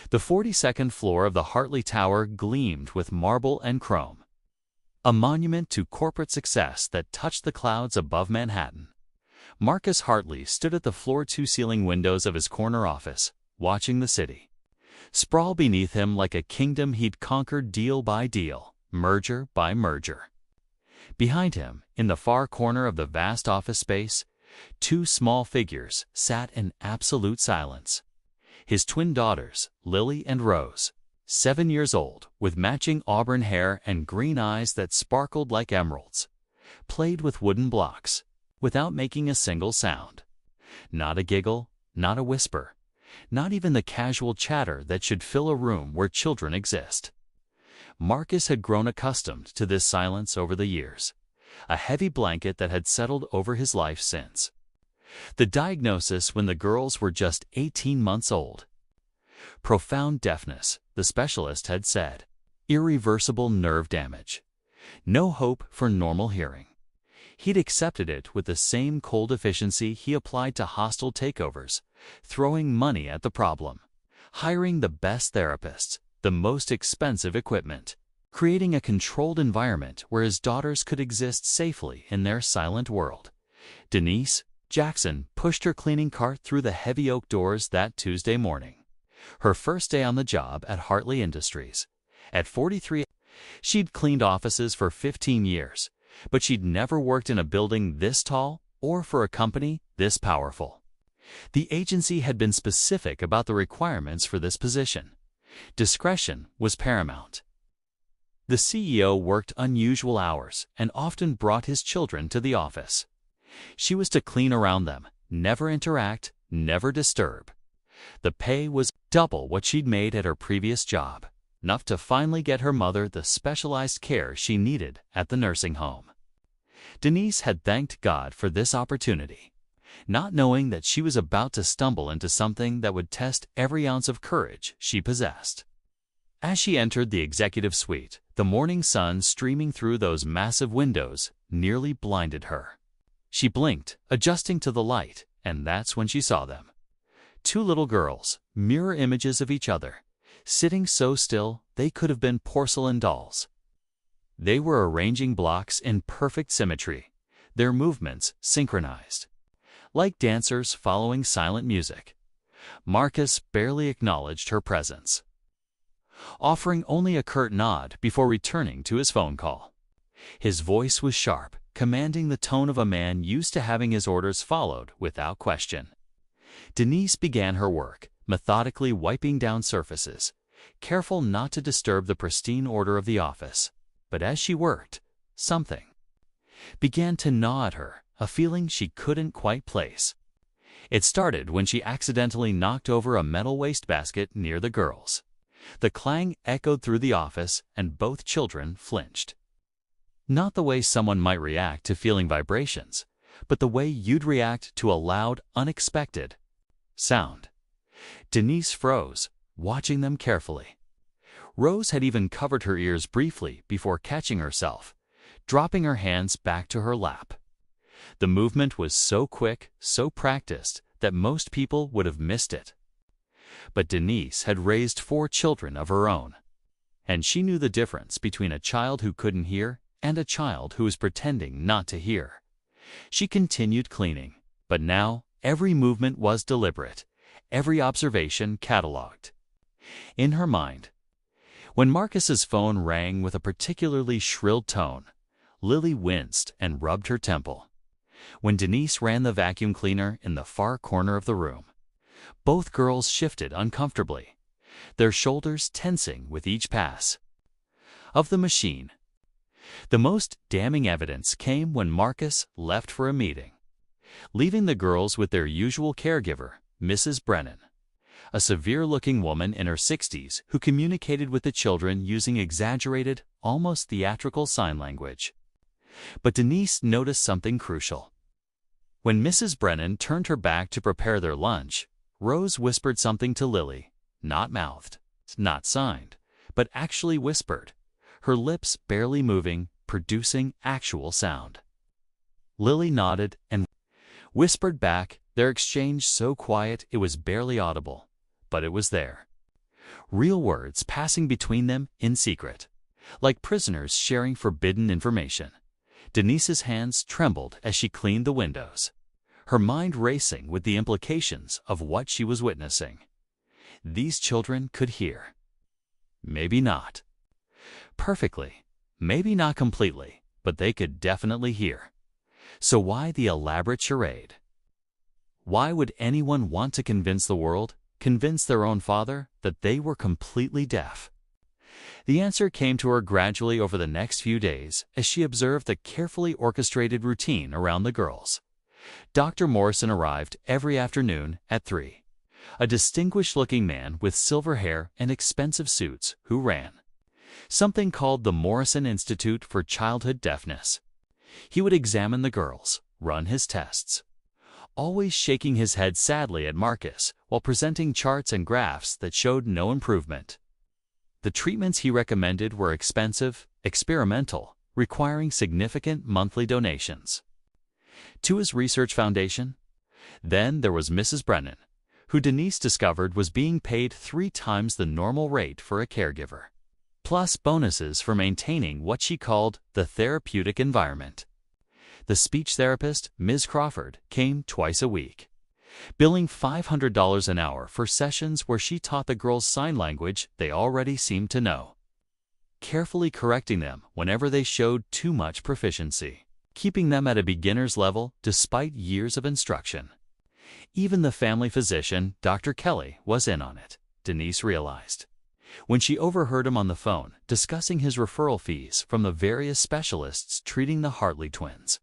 The 42nd floor of the Hartley Tower gleamed with marble and chrome, a monument to corporate success that touched the clouds above Manhattan. Marcus Hartley stood at the floor-to-ceiling windows of his corner office, watching the city sprawl beneath him like a kingdom he'd conquered deal by deal, merger by merger. Behind him, in the far corner of the vast office space, two small figures sat in absolute silence. His twin daughters, Lily and Rose, 7 years old, with matching auburn hair and green eyes that sparkled like emeralds, played with wooden blocks, without making a single sound. Not a giggle, not a whisper, not even the casual chatter that should fill a room where children exist. Marcus had grown accustomed to this silence over the years, a heavy blanket that had settled over his life since the diagnosis when the girls were just 18 months old. Profound deafness, the specialist had said. Irreversible nerve damage. No hope for normal hearing. He'd accepted it with the same cold efficiency he applied to hostile takeovers, throwing money at the problem, hiring the best therapists, the most expensive equipment, creating a controlled environment where his daughters could exist safely in their silent world. Denise Jackson pushed her cleaning cart through the heavy oak doors that Tuesday morning, her first day on the job at Hartley Industries. At 43, she'd cleaned offices for 15 years, but she'd never worked in a building this tall or for a company this powerful. The agency had been specific about the requirements for this position. Discretion was paramount. The CEO worked unusual hours and often brought his children to the office. She was to clean around them, never interact, never disturb. The pay was double what she'd made at her previous job, enough to finally get her mother the specialized care she needed at the nursing home. Denise had thanked God for this opportunity, not knowing that she was about to stumble into something that would test every ounce of courage she possessed. As she entered the executive suite, the morning sun streaming through those massive windows nearly blinded her. She blinked, adjusting to the light, and that's when she saw them. Two little girls, mirror images of each other, sitting so still they could have been porcelain dolls. They were arranging blocks in perfect symmetry, their movements synchronized, like dancers following silent music. Marcus barely acknowledged her presence, offering only a curt nod before returning to his phone call. His voice was sharp, commanding the tone of a man used to having his orders followed without question. Denise began her work, methodically wiping down surfaces, careful not to disturb the pristine order of the office. But as she worked, something began to gnaw at her, a feeling she couldn't quite place. It started when she accidentally knocked over a metal wastebasket near the girls. The clang echoed through the office, and both children flinched. Not the way someone might react to feeling vibrations, but the way you'd react to a loud, unexpected sound. Denise froze, watching them carefully. Rose had even covered her ears briefly before catching herself, dropping her hands back to her lap. The movement was so quick, so practiced, that most people would have missed it. But Denise had raised 4 children of her own, and she knew the difference between a child who couldn't hear and a child who was pretending not to hear. She continued cleaning, but now every movement was deliberate, every observation catalogued. In her mind, when Marcus's phone rang with a particularly shrill tone, Lily winced and rubbed her temple. When Denise ran the vacuum cleaner in the far corner of the room, both girls shifted uncomfortably, their shoulders tensing with each pass of the machine. The most damning evidence came when Marcus left for a meeting, leaving the girls with their usual caregiver, Mrs. Brennan, a severe-looking woman in her 60s who communicated with the children using exaggerated, almost theatrical sign language. But Denise noticed something crucial. When Mrs. Brennan turned her back to prepare their lunch, Rose whispered something to Lily, not mouthed, not signed, but actually whispered, her lips barely moving, producing actual sound. Lily nodded and whispered back, their exchange so quiet it was barely audible, but it was there. real words passing between them in secret, like prisoners sharing forbidden information. Denise's hands trembled as she cleaned the windows, her mind racing with the implications of what she was witnessing. These children could hear. Maybe not perfectly, maybe not completely, but they could definitely hear. So why the elaborate charade? Why would anyone want to convince the world, convince their own father, that they were completely deaf? The answer came to her gradually over the next few days as she observed the carefully orchestrated routine around the girls. Dr. Morrison arrived every afternoon at 3. A distinguished-looking man with silver hair and expensive suits who ran something called the Morrison Institute for Childhood Deafness. He would examine the girls, run his tests, always shaking his head sadly at Marcus while presenting charts and graphs that showed no improvement. The treatments he recommended were expensive, experimental, requiring significant monthly donations to his research foundation. Then there was Mrs. Brennan, who Denise discovered was being paid 3 times the normal rate for a caregiver, plus bonuses for maintaining what she called the therapeutic environment. The speech therapist, Ms. Crawford, came twice a week, billing $500 an hour for sessions where she taught the girls sign language they already seemed to know, carefully correcting them whenever they showed too much proficiency, keeping them at a beginner's level despite years of instruction. Even the family physician, Dr. Kelly, was in on it, Denise realized, when she overheard him on the phone discussing his referral fees from the various specialists treating the Hartley twins.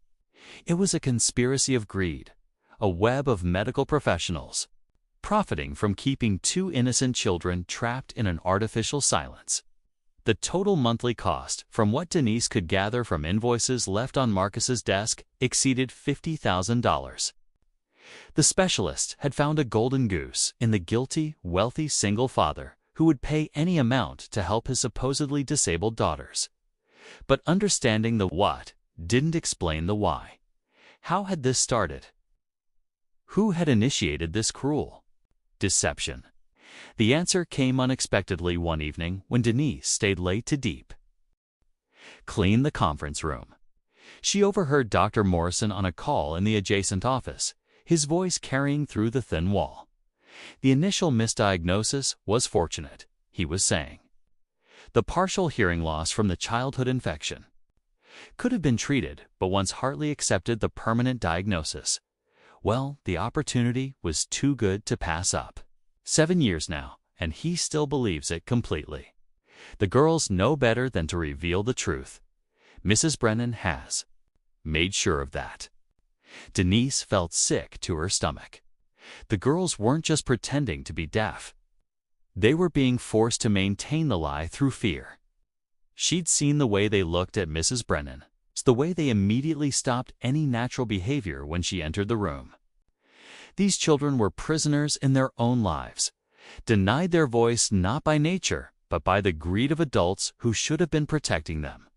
It was a conspiracy of greed, a web of medical professionals, profiting from keeping 2 innocent children trapped in an artificial silence. The total monthly cost, from what Denise could gather from invoices left on Marcus's desk, exceeded $50,000. The specialist had found a golden goose in the guilty, wealthy single father who would pay any amount to help his supposedly disabled daughters. But understanding the what didn't explain the why. How had this started? Who had initiated this cruel deception? The answer came unexpectedly one evening when Denise stayed late to deep clean the conference room. She overheard Dr. Morrison on a call in the adjacent office, his voice carrying through the thin wall. The initial misdiagnosis was fortunate, he was saying. The partial hearing loss from the childhood infection could have been treated, but once Hartley accepted the permanent diagnosis, well, the opportunity was too good to pass up. 7 years now, and he still believes it completely. The girls know better than to reveal the truth. Mrs. Brennan has made sure of that. Denise felt sick to her stomach. The girls weren't just pretending to be deaf. They were being forced to maintain the lie through fear. She'd seen the way they looked at Mrs. Brennan, the way they immediately stopped any natural behavior when she entered the room. These children were prisoners in their own lives, denied their voice not by nature, but by the greed of adults who should have been protecting them.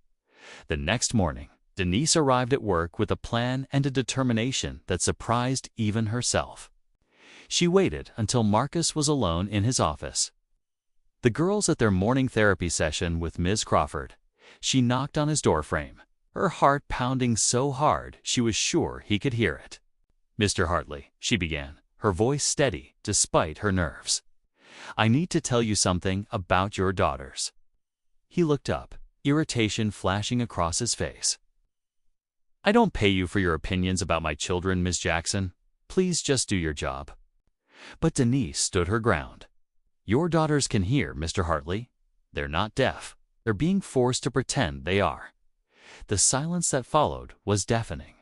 The next morning, Denise arrived at work with a plan and a determination that surprised even herself. She waited until Marcus was alone in his office. The girls at their morning therapy session with Ms. Crawford. She knocked on his doorframe, her heart pounding so hard she was sure he could hear it. "Mr. Hartley," she began, her voice steady despite her nerves. "I need to tell you something about your daughters." He looked up, irritation flashing across his face. "I don't pay you for your opinions about my children, Ms. Jackson. Please just do your job." But Denise stood her ground. "Your daughters can hear, Mr. Hartley. They're not deaf. They're being forced to pretend they are." The silence that followed was deafening.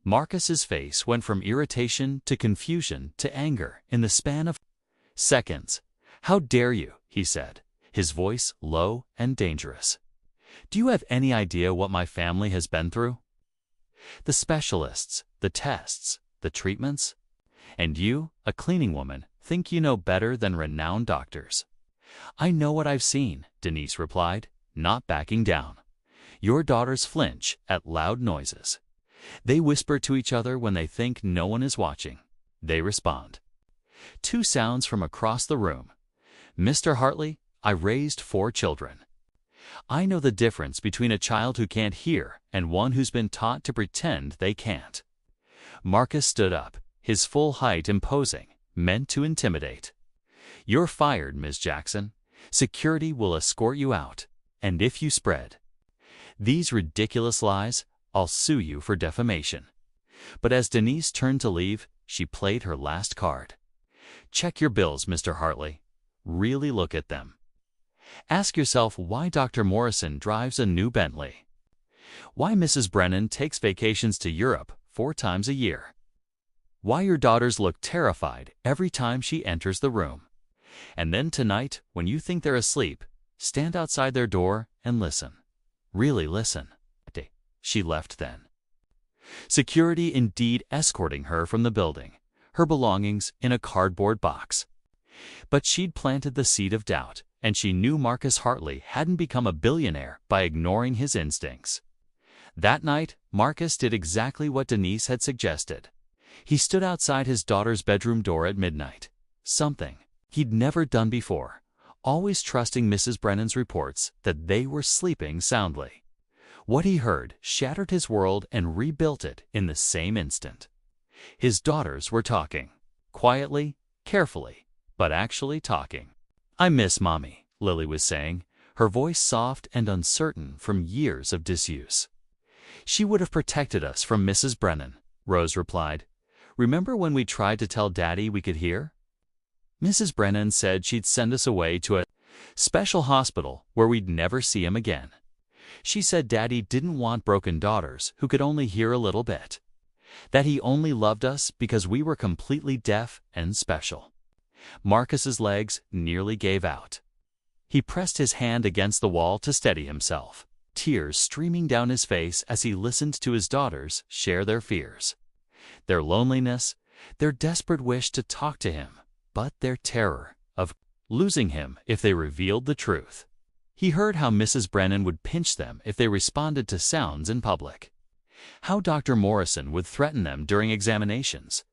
Marcus's face went from irritation to confusion to anger in the span of seconds. "How dare you?" he said, his voice low and dangerous. "Do you have any idea what my family has been through? The specialists, the tests, the treatments? And you, a cleaning woman, think you know better than renowned doctors." "I know what I've seen," Denise replied, not backing down. "Your daughters flinch at loud noises. They whisper to each other when they think no one is watching. They respond." 2 sounds from across the room. Mr. Hartley, I raised 4 children. I know the difference between a child who can't hear and one who's been taught to pretend they can't. Marcus stood up, his full height imposing, meant to intimidate. You're fired, Ms. Jackson. Security will escort you out, and if you spread these ridiculous lies, I'll sue you for defamation. But as Denise turned to leave, she played her last card. Check your bills, Mr. Hartley. Really look at them. Ask yourself why Dr. Morrison drives a new Bentley. Why Mrs. Brennan takes vacations to Europe 4 times a year. Why your daughters look terrified every time she enters the room. And then tonight, when you think they're asleep, stand outside their door and listen. Really listen. She left then. Security indeed escorting her from the building, her belongings in a cardboard box. But she'd planted the seed of doubt, and she knew Marcus Hartley hadn't become a billionaire by ignoring his instincts. That night, Marcus did exactly what Denise had suggested. He stood outside his daughter's bedroom door at midnight. Something he'd never done before, always trusting Mrs. Brennan's reports that they were sleeping soundly. What he heard shattered his world and rebuilt it in the same instant. His daughters were talking, quietly, carefully, but actually talking. I miss Mommy, Lily was saying, her voice soft and uncertain from years of disuse. She would have protected us from Mrs. Brennan, Rose replied. Remember when we tried to tell Daddy we could hear? Mrs. Brennan said she'd send us away to a special hospital where we'd never see him again. She said Daddy didn't want broken daughters who could only hear a little bit. That he only loved us because we were completely deaf and special. Marcus's legs nearly gave out. He pressed his hand against the wall to steady himself, tears streaming down his face as he listened to his daughters share their fears. Their loneliness, their desperate wish to talk to him, but their terror of losing him if they revealed the truth. He heard how Mrs. Brennan would pinch them if they responded to sounds in public. How Dr. Morrison would threaten them during examinations.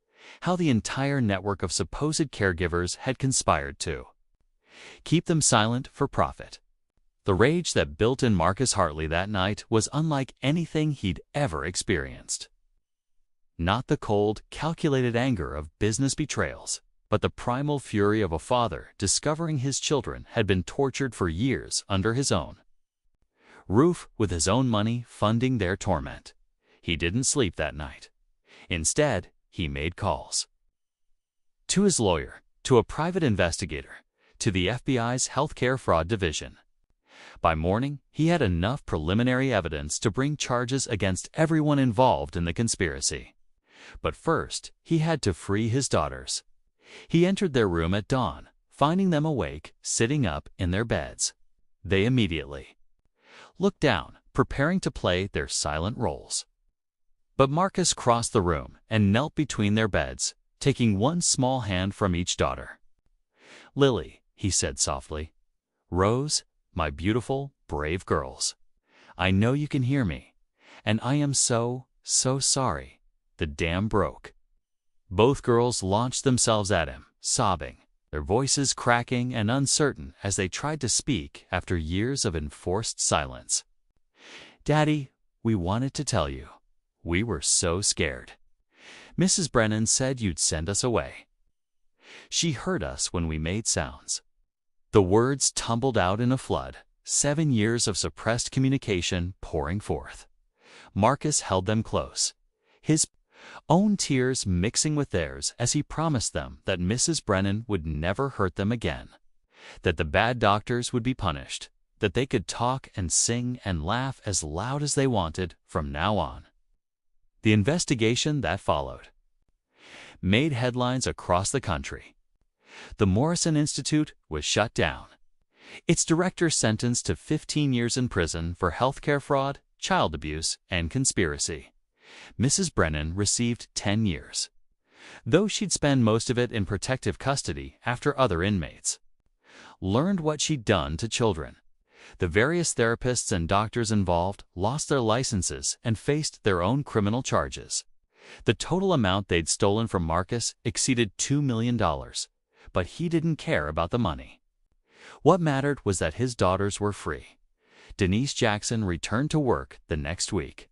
How the entire network of supposed caregivers had conspired to keep them silent for profit. The rage that built in Marcus Hartley that night was unlike anything he'd ever experienced. Not the cold, calculated anger of business betrayals, but the primal fury of a father discovering his children had been tortured for years under his own roof with his own money funding their torment. He didn't sleep that night. Instead, he made calls. To his lawyer, to a private investigator, to the FBI's healthcare fraud division. By morning, he had enough preliminary evidence to bring charges against everyone involved in the conspiracy. But first, he had to free his daughters. He entered their room at dawn, finding them awake, sitting up in their beds. They immediately looked down, preparing to play their silent roles. But Marcus crossed the room and knelt between their beds, taking one small hand from each daughter. Lily, he said softly. Rose, my beautiful, brave girls. I know you can hear me, and I am so sorry. The dam broke. Both girls launched themselves at him, sobbing, their voices cracking and uncertain as they tried to speak after years of enforced silence. Daddy, we wanted to tell you. We were so scared. Mrs. Brennan said you'd send us away. She heard us when we made sounds. The words tumbled out in a flood, 7 years of suppressed communication pouring forth. Marcus held them close, his own tears mixing with theirs as he promised them that Mrs. Brennan would never hurt them again, that the bad doctors would be punished, that they could talk and sing and laugh as loud as they wanted from now on. The investigation that followed made headlines across the country. The Morrison Institute was shut down. Its director sentenced to 15 years in prison for healthcare fraud, child abuse, and conspiracy. Mrs. Brennan received 10 years, though she'd spend most of it in protective custody after other inmates. Learned what she'd done to children. The various therapists and doctors involved lost their licenses and faced their own criminal charges. The total amount they'd stolen from Marcus exceeded $2 million, but he didn't care about the money. What mattered was that his daughters were free. Denise Jackson returned to work the next week.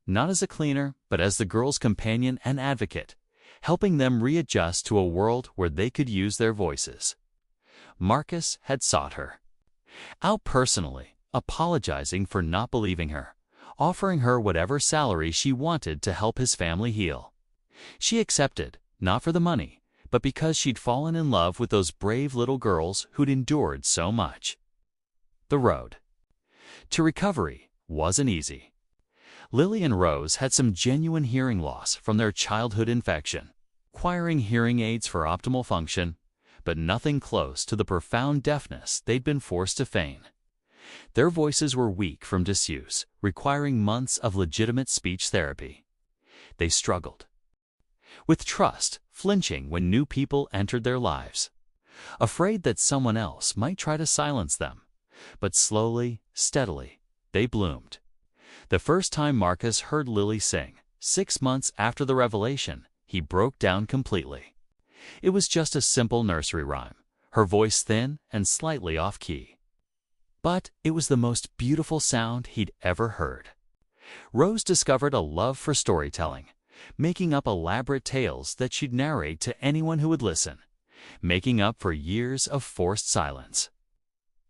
Not as a cleaner, but as the girls' companion and advocate, helping them readjust to a world where they could use their voices. Marcus had sought her out personally, apologizing for not believing her, offering her whatever salary she wanted to help his family heal. She accepted, not for the money, but because she'd fallen in love with those brave little girls who'd endured so much. The road to recovery wasn't easy. Lily and Rose had some genuine hearing loss from their childhood infection, requiring hearing aids for optimal function, but nothing close to the profound deafness they'd been forced to feign. Their voices were weak from disuse, requiring months of legitimate speech therapy. They struggled with trust, flinching when new people entered their lives, afraid that someone else might try to silence them. But slowly, steadily, they bloomed. The first time Marcus heard Lily sing, 6 months after the revelation, he broke down completely. It was just a simple nursery rhyme, her voice thin and slightly off-key. But it was the most beautiful sound he'd ever heard. Rose discovered a love for storytelling, making up elaborate tales that she'd narrate to anyone who would listen, making up for years of forced silence.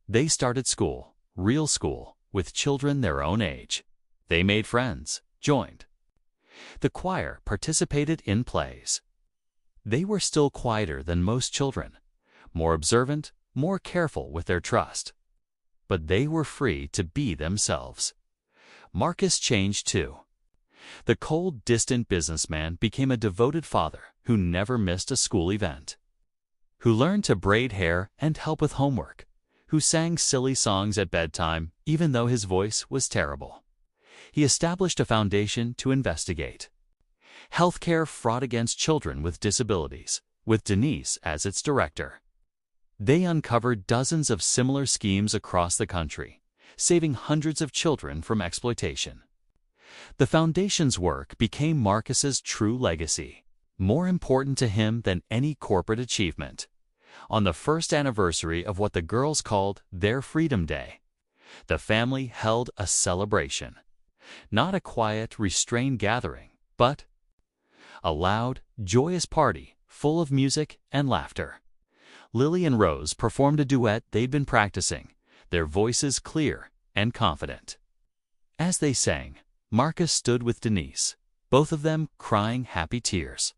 They started school, real school, with children their own age. They made friends, joined the choir, participated in plays. They were still quieter than most children, more observant, more careful with their trust. But they were free to be themselves. Marcus changed too. The cold, distant businessman became a devoted father who never missed a school event, who learned to braid hair and help with homework, who sang silly songs at bedtime even though his voice was terrible. He established a foundation to investigate healthcare fraud against children with disabilities, with Denise as its director. They uncovered dozens of similar schemes across the country, saving hundreds of children from exploitation. The foundation's work became Marcus's true legacy, more important to him than any corporate achievement. On the first anniversary of what the girls called their Freedom Day, the family held a celebration. Not a quiet, restrained gathering, but a loud, joyous party full of music and laughter. Lily and Rose performed a duet they'd been practicing, their voices clear and confident. As they sang, Marcus stood with Denise, both of them crying happy tears.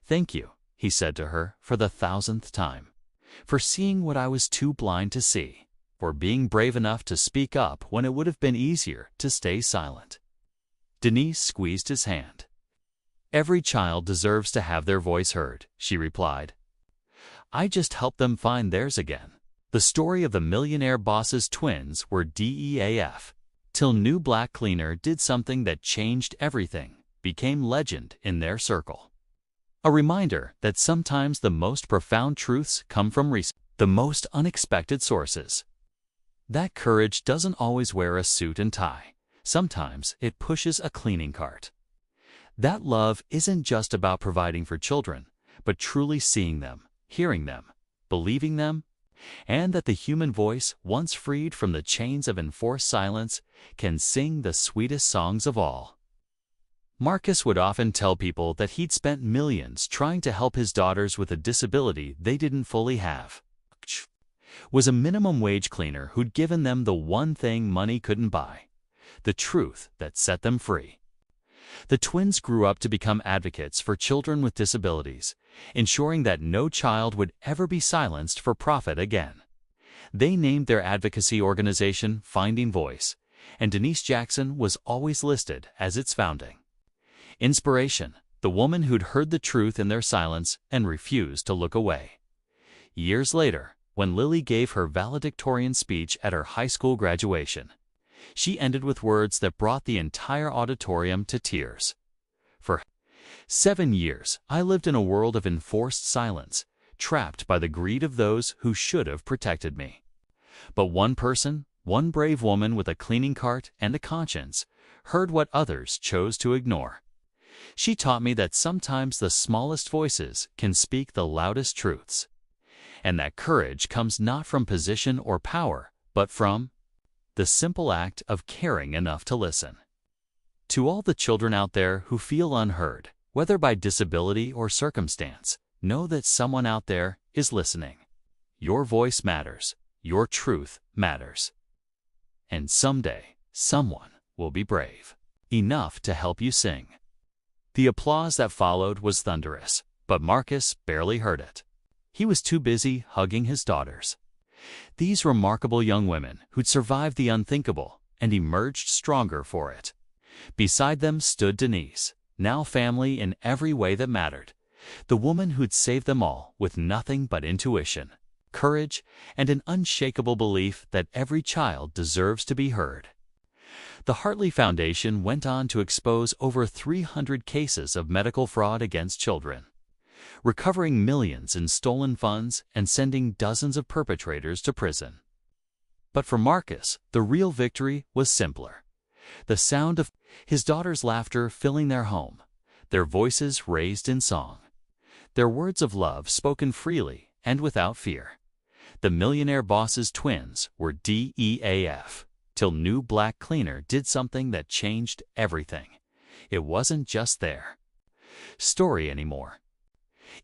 "Thank you," he said to her for the 1,000th time, "for seeing what I was too blind to see, for being brave enough to speak up when it would have been easier to stay silent." Denise squeezed his hand. "Every child deserves to have their voice heard," she replied. "I just helped them find theirs again." The story of the Millionaire boss's twins were DEAF, till new black cleaner did something that changed everything, became legend in their circle. A reminder that sometimes the most profound truths come from the most unexpected sources. That courage doesn't always wear a suit and tie. Sometimes it pushes a cleaning cart. That love isn't just about providing for children, but truly seeing them, hearing them, believing them, and that the human voice, once freed from the chains of enforced silence, can sing the sweetest songs of all. Marcus would often tell people that he'd spent millions trying to help his daughters with a disability they didn't fully have. Was a minimum wage cleaner who'd given them the one thing money couldn't buy, the truth that set them free. The twins grew up to become advocates for children with disabilities, ensuring that no child would ever be silenced for profit again. They named their advocacy organization Finding Voice, and Denise Jackson was always listed as its founding inspiration, the woman who'd heard the truth in their silence and refused to look away. Years later, when Lily gave her valedictorian speech at her high school graduation, she ended with words that brought the entire auditorium to tears. "For 7 years, I lived in a world of enforced silence, trapped by the greed of those who should have protected me. But one person, one brave woman with a cleaning cart and a conscience, heard what others chose to ignore. She taught me that sometimes the smallest voices can speak the loudest truths. and that courage comes not from position or power, but from the simple act of caring enough to listen. To all the children out there who feel unheard, whether by disability or circumstance, know that someone out there is listening. Your voice matters. Your truth matters. And someday, someone will be brave enough to help you sing. The applause that followed was thunderous, but Marcus barely heard it. He was too busy hugging his daughters. These remarkable young women who'd survived the unthinkable and emerged stronger for it. Beside them stood Denise, now family in every way that mattered, the woman who'd saved them all with nothing but intuition, courage, and an unshakable belief that every child deserves to be heard. The Hartley Foundation went on to expose over 300 cases of medical fraud against children, recovering millions in stolen funds and sending dozens of perpetrators to prison. But for Marcus, the real victory was simpler. The sound of his daughters' laughter filling their home, their voices raised in song, their words of love spoken freely and without fear. The Millionaire boss's twins were DEAF, till new black cleaner did something that changed everything. It wasn't just their story anymore.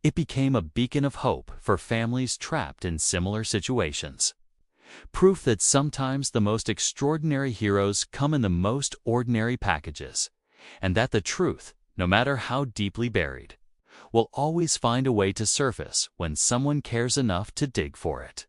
It became a beacon of hope for families trapped in similar situations. Proof that sometimes the most extraordinary heroes come in the most ordinary packages, and that the truth, no matter how deeply buried, will always find a way to surface when someone cares enough to dig for it.